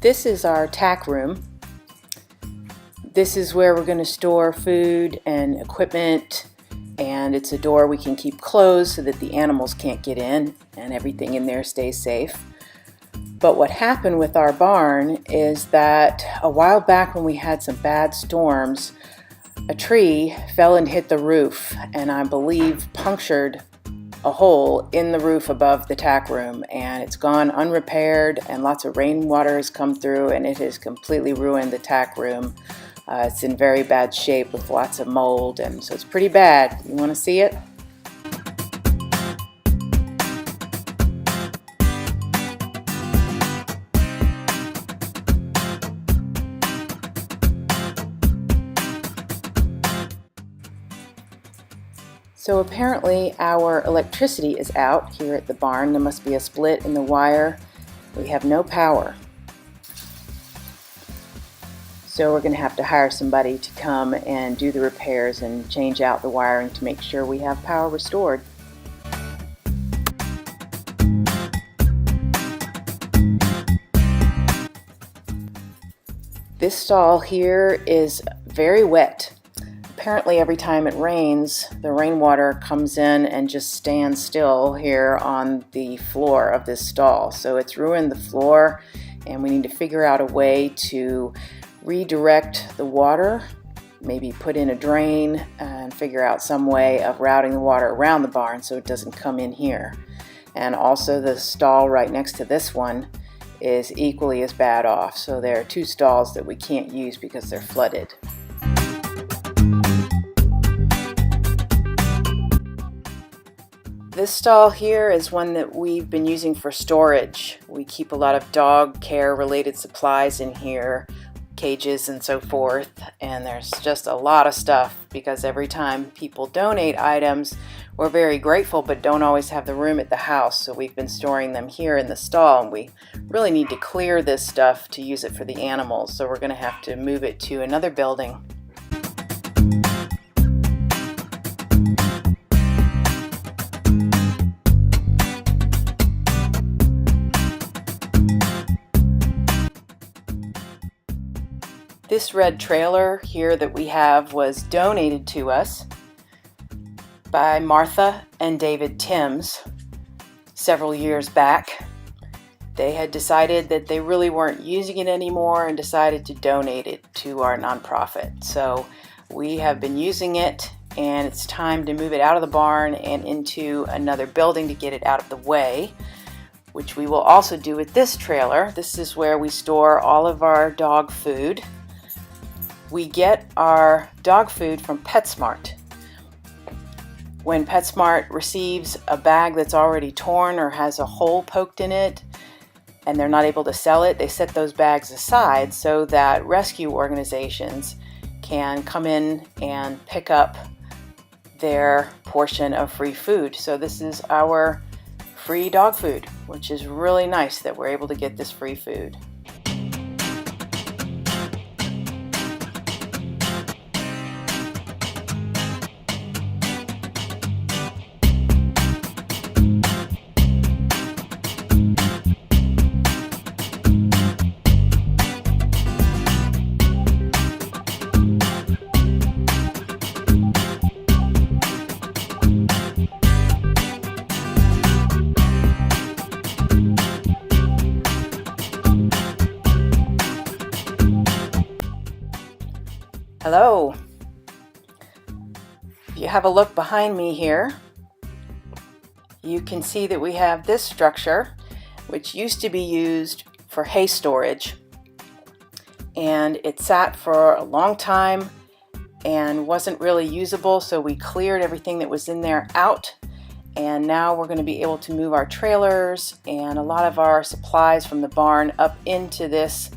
This is our tack room. This is where we're going to store food and equipment, and it's a door we can keep closed so that the animals can't get in and everything in there stays safe. But what happened with our barn is that a while back when we had some bad storms, a tree fell and hit the roof, and I believe punctured a hole in the roof above the tack room, and it's gone unrepaired, and lots of rainwater has come through and it has completely ruined the tack room. It's in very bad shape with lots of mold, and so it's pretty bad. You want to see it? So apparently our electricity is out here at the barn. There must be a split in the wire. We have no power. So we're going to have to hire somebody to come and do the repairs and change out the wiring to make sure we have power restored. This stall here is very wet. Apparently every time it rains, the rainwater comes in and just stands still here on the floor of this stall. So it's ruined the floor, and we need to figure out a way to redirect the water, maybe put in a drain and figure out some way of routing the water around the barn so it doesn't come in here. And also the stall right next to this one is equally as bad off. So there are two stalls that we can't use because they're flooded. This stall here is one that we've been using for storage. We keep a lot of dog care related supplies in here, cages and so forth, and there's just a lot of stuff because every time people donate items, we're very grateful but don't always have the room at the house, so we've been storing them here in the stall, and we really need to clear this stuff to use it for the animals, so we're going to have to move it to another building. This red trailer here that we have was donated to us by Martha and David Timms several years back. They had decided that they really weren't using it anymore and decided to donate it to our nonprofit. So we have been using it, and it's time to move it out of the barn and into another building to get it out of the way, which we will also do with this trailer. This is where we store all of our dog food. We get our dog food from PetSmart. When PetSmart receives a bag that's already torn or has a hole poked in it and they're not able to sell it, they set those bags aside so that rescue organizations can come in and pick up their portion of free food. So this is our free dog food, which is really nice that we're able to get this free food. Hello. If you have a look behind me here, you can see that we have this structure, which used to be used for hay storage, and it sat for a long time and wasn't really usable, so we cleared everything that was in there out, and now we're going to be able to move our trailers and a lot of our supplies from the barn up into this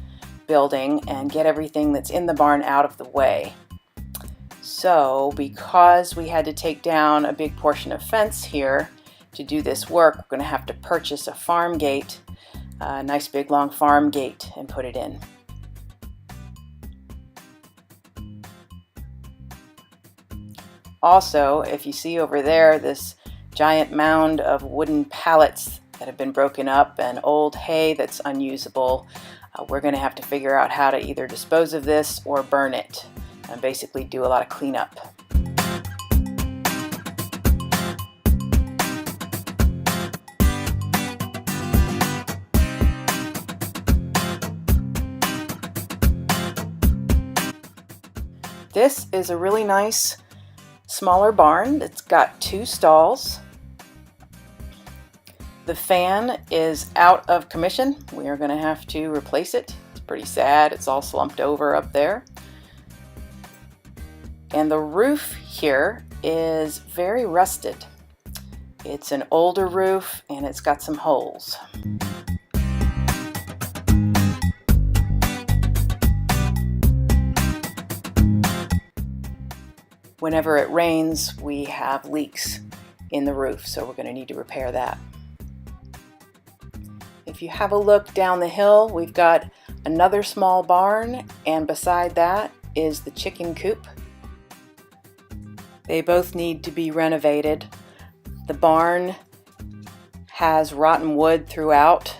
building and get everything that's in the barn out of the way. So because we had to take down a big portion of fence here to do this work, we're going to have to purchase a farm gate, a nice big long farm gate, and put it in. Also, if you see over there this giant mound of wooden pallets that have been broken up and old hay that's unusable. We're going to have to figure out how to either dispose of this or burn it and basically do a lot of cleanup. This is a really nice smaller barn that's got 2 stalls. The fan is out of commission. We are going to have to replace it. It's pretty sad. It's all slumped over up there. And the roof here is very rusted. It's an older roof and it's got some holes. Whenever it rains, we have leaks in the roof, so we're going to need to repair that. If you have a look down the hill, we've got another small barn, and beside that is the chicken coop. They both need to be renovated. The barn has rotten wood throughout,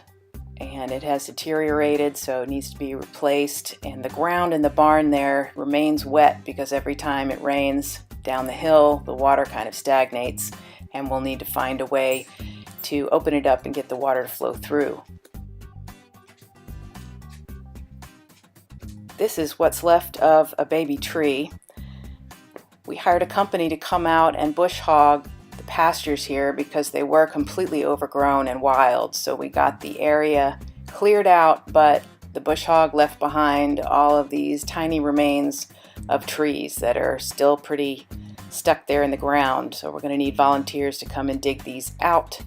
and it has deteriorated, so it needs to be replaced. And the ground in the barn there remains wet because every time it rains down the hill, the water kind of stagnates, and we'll need to find a way to open it up and get the water to flow through. This is what's left of a baby tree. We hired a company to come out and bush hog the pastures here because they were completely overgrown and wild. So we got the area cleared out, but the bush hog left behind all of these tiny remains of trees that are still pretty stuck there in the ground. So we're going to need volunteers to come and dig these out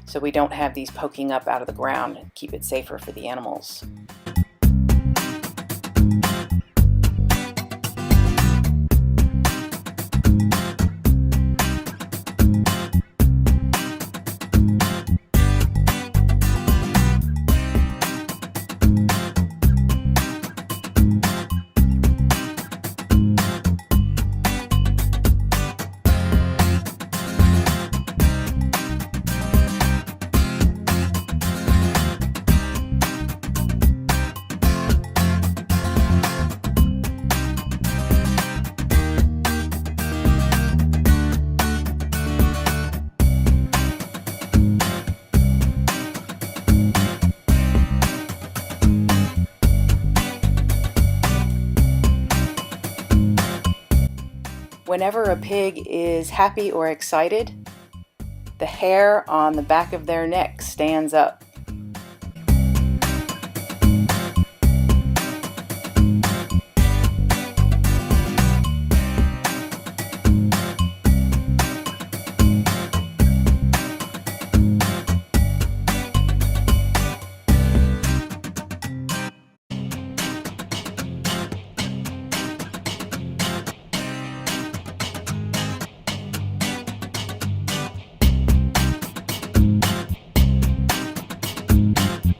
so we don't have these poking up out of the ground and keep it safer for the animals. Whenever a pig is happy or excited, the hair on the back of their neck stands up.